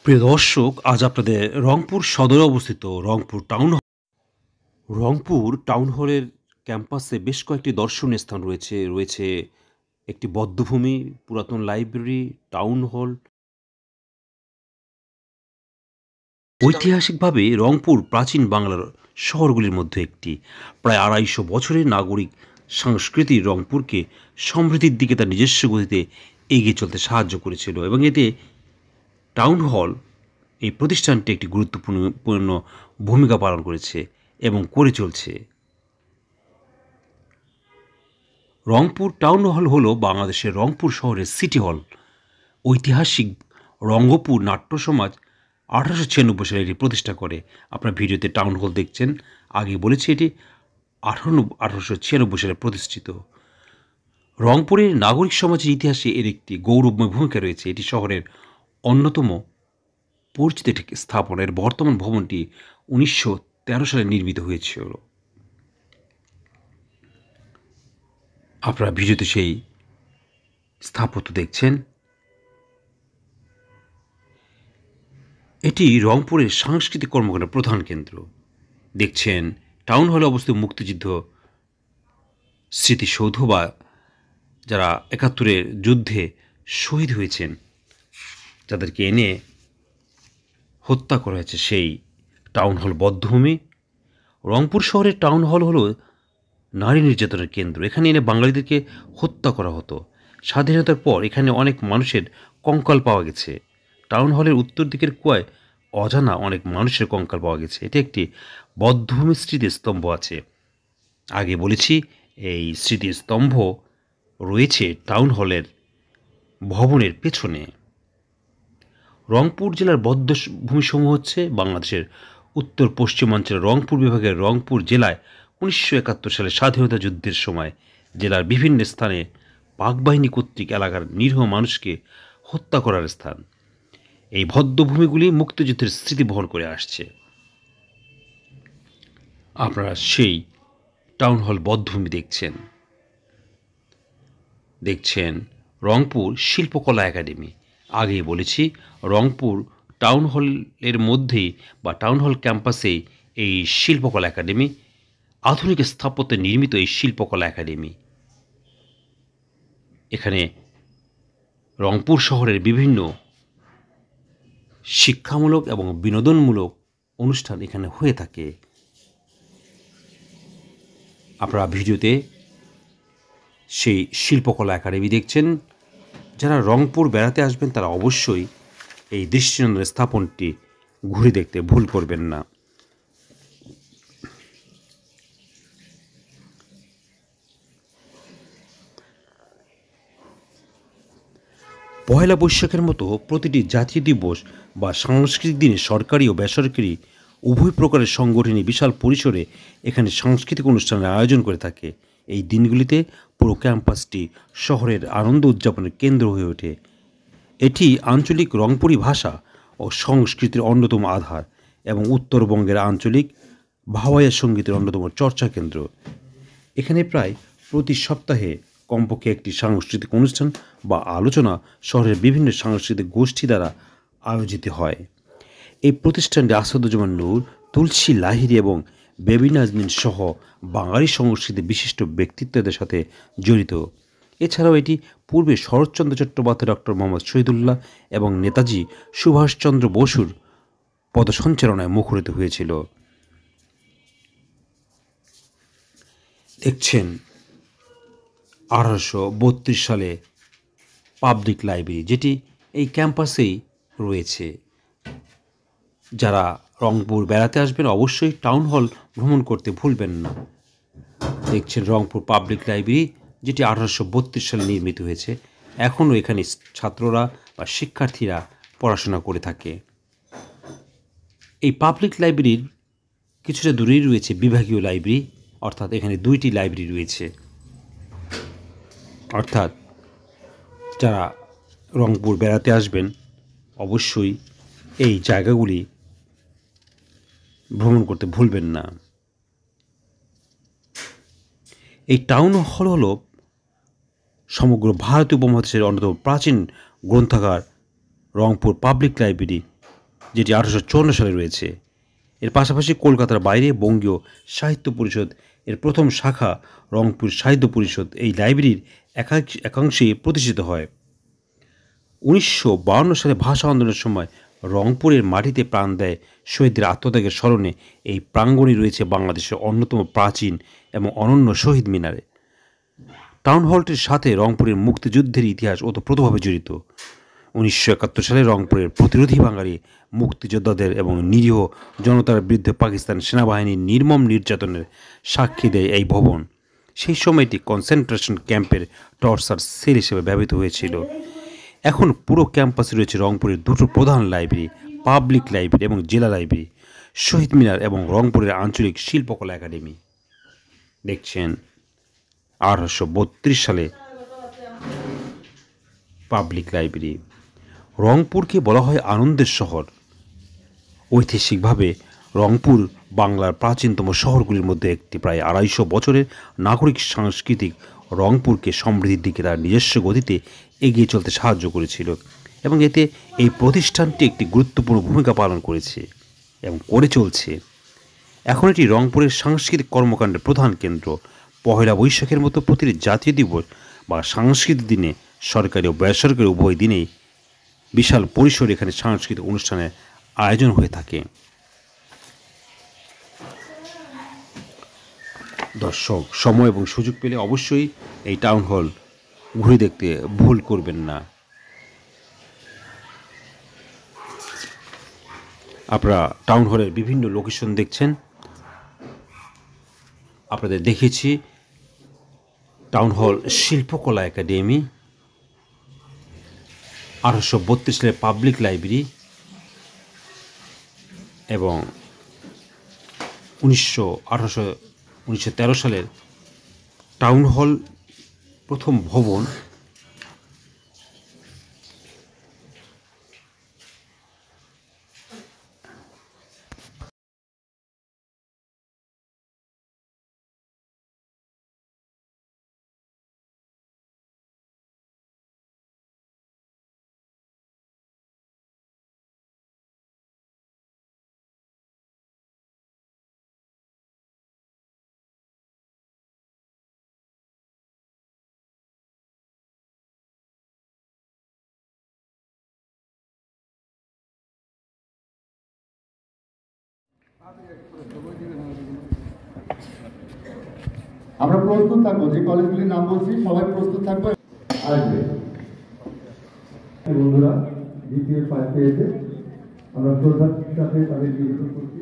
প্রিয় দর্শক, আজ আপনাদের রংপুর সদরে অবস্থিত রংপুর টাউন হলের ক্যাম্পাসে বেশ কয়েকটি দর্শনীয় স্থান রয়েছে। রয়েছে একটি বধ্যভূমি, পুরাতন লাইব্রেরি, টাউন হল। ঐতিহাসিকভাবে রংপুর প্রাচীন বাংলার শহরগুলির মধ্যে একটি। প্রায় ২৫০ বছরের নাগরিক সংস্কৃতি রংপুরকে সমৃদ্ধির দিকে তার নিজস্ব গতিতে এগিয়ে চলতে সাহায্য করেছিল, এবং এতে টাউন হল এই প্রতিষ্ঠানটি একটি গুরুত্বপূর্ণ ভূমিকা পালন করেছে এবং করে চলছে। রংপুর টাউন হল হলো বাংলাদেশের রংপুর শহরের সিটি হল। ঐতিহাসিক রঙ্গপুর নাট্য সমাজ 1896 সালে এটি প্রতিষ্ঠা করে। আপনার ভিডিওতে টাউন হল দেখছেন। আগে বলেছি এটি 1896 সালে প্রতিষ্ঠিত। রংপুরের নাগরিক সমাজের ইতিহাসে এর একটি গৌরবময় ভূমিকা রয়েছে। এটি শহরের অন্যতম পরিচিত একটি স্থাপনা। এর বর্তমান ভবনটি 1913 সালে নির্মিত হয়েছিল। আপনারা ভিডিওতে সেই স্থাপত্য দেখছেন। এটি রংপুরের সাংস্কৃতিক কর্মকাণ্ডের প্রধান কেন্দ্র। দেখছেন টাউন হলে অবস্থিত মুক্তিযুদ্ধ স্মৃতিসৌধ, বা যারা ৭১-এর যুদ্ধে শহীদ হয়েছেন, যাদেরকে এনে হত্যা করা হয়েছে, সেই টাউন হল বধ্যভূমি। রংপুর শহরের টাউন হল হলো নারী নির্যাতনের কেন্দ্র। এখানে এনে বাঙালিদেরকে হত্যা করা হতো। স্বাধীনতার পর এখানে অনেক মানুষের কঙ্কাল পাওয়া গেছে। টাউন হলের উত্তর দিকের কুয়ায় অজানা অনেক মানুষের কঙ্কাল পাওয়া গেছে। এটি একটি বধ্যভূমি স্মৃতিস্তম্ভ আছে। আগে বলেছি এই স্মৃতিস্তম্ভ রয়েছে টাউন হলের ভবনের পেছনে। রংপুর জেলার বধ্যভূমিসমূহ হচ্ছে বাংলাদেশের উত্তর পশ্চিমাঞ্চলের রংপুর বিভাগের রংপুর জেলায় 1971 সালে স্বাধীনতা যুদ্ধের সময় জেলার বিভিন্ন স্থানে পাকবাহিনী কর্তৃক এলাকার নিরীহ মানুষকে হত্যা করার স্থান। এই বধ্যভূমিগুলি মুক্তিযুদ্ধের স্মৃতি বহন করে আসছে। আপনারা সেই টাউন হল বধ্যভূমি দেখছেন রংপুর শিল্পকলা একাডেমি। আগেই বলেছি রংপুর টাউন হলের মধ্যেই বা টাউন হল ক্যাম্পাসে এই শিল্পকলা একাডেমি, আধুনিক স্থাপত্যে নির্মিত এই শিল্পকলা একাডেমি। এখানে রংপুর শহরের বিভিন্ন শিক্ষামূলক এবং বিনোদনমূলক অনুষ্ঠান এখানে হয়ে থাকে। আপনারা ভিডিওতে সেই শিল্পকলা একাডেমি দেখছেন। যারা রংপুর বেড়াতে আসবেন তারা অবশ্যই এই দৃষ্টিনন্দন স্থাপনটি ঘুরে দেখতে ভুল করবেন না। পয়লা বৈশাখের মতো প্রতিটি জাতীয় দিবস বা সাংস্কৃতিক দিনে সরকারি ও বেসরকারি উভয় প্রকারের সংগঠনই বিশাল পরিসরে এখানে সাংস্কৃতিক অনুষ্ঠানের আয়োজন করে থাকে। এই দিনগুলিতে পুরো ক্যাম্পাসটি শহরের আনন্দ উদযাপনের কেন্দ্র হয়ে ওঠে। এটি আঞ্চলিক রংপুরি ভাষা ও সংস্কৃতির অন্যতম আধার এবং উত্তরবঙ্গের আঞ্চলিক ভাওয়াইয়া সঙ্গীতের অন্যতম চর্চা কেন্দ্র। এখানে প্রায় প্রতি সপ্তাহে কমপক্ষে একটি সাংস্কৃতিক অনুষ্ঠান বা আলোচনা শহরের বিভিন্ন সাংস্কৃতিক গোষ্ঠী দ্বারা আয়োজিত হয়। এই প্রতিষ্ঠানটি আসাদুজ্জামান নূর, তুলসী লাহিড়ী এবং বেবি নাজনীন সহ বাঙালি সংস্কৃতির বিশিষ্ট ব্যক্তিত্বদের সাথে জড়িত। এছাড়াও এটি পূর্বে শরৎচন্দ্র চট্টোপাধ্যায়, ডক্টর মোহাম্মদ শহীদুল্লাহ এবং নেতাজি সুভাষচন্দ্র বসুর পদসঞ্চালনায় মুখরিত হয়েছিল। দেখছেন 1832 সালে পাবলিক লাইব্রেরি, যেটি এই ক্যাম্পাসেই রয়েছে। যারা রংপুর বেড়াতে আসবেন অবশ্যই টাউন হল ভ্রমণ করতে ভুলবেন না। দেখছেন রংপুর পাবলিক লাইব্রেরি, যেটি 1832 সালে নির্মিত হয়েছে। এখনও এখানে ছাত্ররা বা শিক্ষার্থীরা পড়াশোনা করে থাকে। এই পাবলিক লাইব্রেরির কিছুটা দূরেই রয়েছে বিভাগীয় লাইব্রেরি, অর্থাৎ এখানে 2টি লাইব্রেরি রয়েছে। অর্থাৎ যারা রংপুর বেড়াতে আসবেন অবশ্যই এই জায়গাগুলি ভ্রমণ করতে ভুলবেন না। এই টাউন হল হলো সমগ্র ভারতীয় উপমহাদেশের অন্যতম প্রাচীন গ্রন্থাগার রংপুর পাবলিক লাইব্রেরি যেটি 1854 সালে রয়েছে। এর পাশাপাশি কলকাতার বাইরে বঙ্গীয় সাহিত্য পরিষদ এর প্রথম শাখা রংপুর সাহিত্য পরিষদ এই লাইব্রেরির একাংশে প্রতিষ্ঠিত হয়। 1952 সালে ভাষা আন্দোলনের সময় রংপুরের মাটিতে প্রাণ দেয় শহীদদের আত্মত্যাগের স্মরণে এই প্রাঙ্গণে রয়েছে বাংলাদেশের অন্যতম প্রাচীন এবং অনন্য শহীদ মিনারে। টাউন হলটির সাথে রংপুরের মুক্তিযুদ্ধের ইতিহাস ওতপ্রোতভাবে জড়িত। 1971 সালে রংপুরের প্রতিরোধী বাঙালি মুক্তিযোদ্ধাদের এবং নিরীহ জনতার বিরুদ্ধে পাকিস্তান সেনাবাহিনীর নির্মম নির্যাতনের সাক্ষী দেয় এই ভবন। সেই সময়টি কনসেন্ট্রেশন ক্যাম্পের টর্চার সেল হিসেবে ব্যবহৃত হয়েছিল। এখন পুরো ক্যাম্পাসে রয়েছে রংপুরের দুটো প্রধান লাইব্রেরি, পাবলিক লাইব্রেরি এবং জেলা লাইব্রেরি, শহীদ মিনার এবং রংপুরের আঞ্চলিক শিল্পকলা একাডেমি। দেখছেন 1832 সালে পাবলিক লাইব্রেরি। রংপুরকে বলা হয় আনন্দের শহর। ঐতিহাসিকভাবে রংপুর বাংলার প্রাচীনতম শহরগুলির মধ্যে একটি। প্রায় 250 বছরের নাগরিক সাংস্কৃতিক রংপুরকে সমৃদ্ধির দিকে তার নিজস্ব গতিতে এগিয়ে চলতে সাহায্য করেছিল এবং এতে এই প্রতিষ্ঠানটি একটি গুরুত্বপূর্ণ ভূমিকা পালন করেছে এবং করে চলছে। এখন এটি রংপুরের সাংস্কৃতিক কর্মকাণ্ডের প্রধান কেন্দ্র। পহেলা বৈশাখের মতো প্রতিটি জাতীয় দিবস বা সাংস্কৃতিক দিনে সরকারি ও বেসরকারি উভয় দিনেই বিশাল পরিসরে এখানে সাংস্কৃতিক অনুষ্ঠানের আয়োজন হয়ে থাকে। দর্শক সময় এবং সুযোগ পেলে অবশ্যই এই টাউন হল ঘুরে দেখতে ভুল করবেন না। আপনারা টাউন হলের বিভিন্ন লোকেশন দেখছেন। আপনাদের দেখেছি টাউন হল শিল্পকলা একাডেমি, 1832 সালের পাবলিক লাইব্রেরি এবং 1913 সালের টাউন হল প্রথম ভবন। আমরা প্রস্তুত থাকবো, যে কলেজগুলির নাম বলছি সবাই প্রস্তুত থাকবো, আসবে। বন্ধুরা দ্বিতীয় পাশ পেয়েছে, আমরা শ্রদ্ধার সাথে তাদের নিবেদন করছি।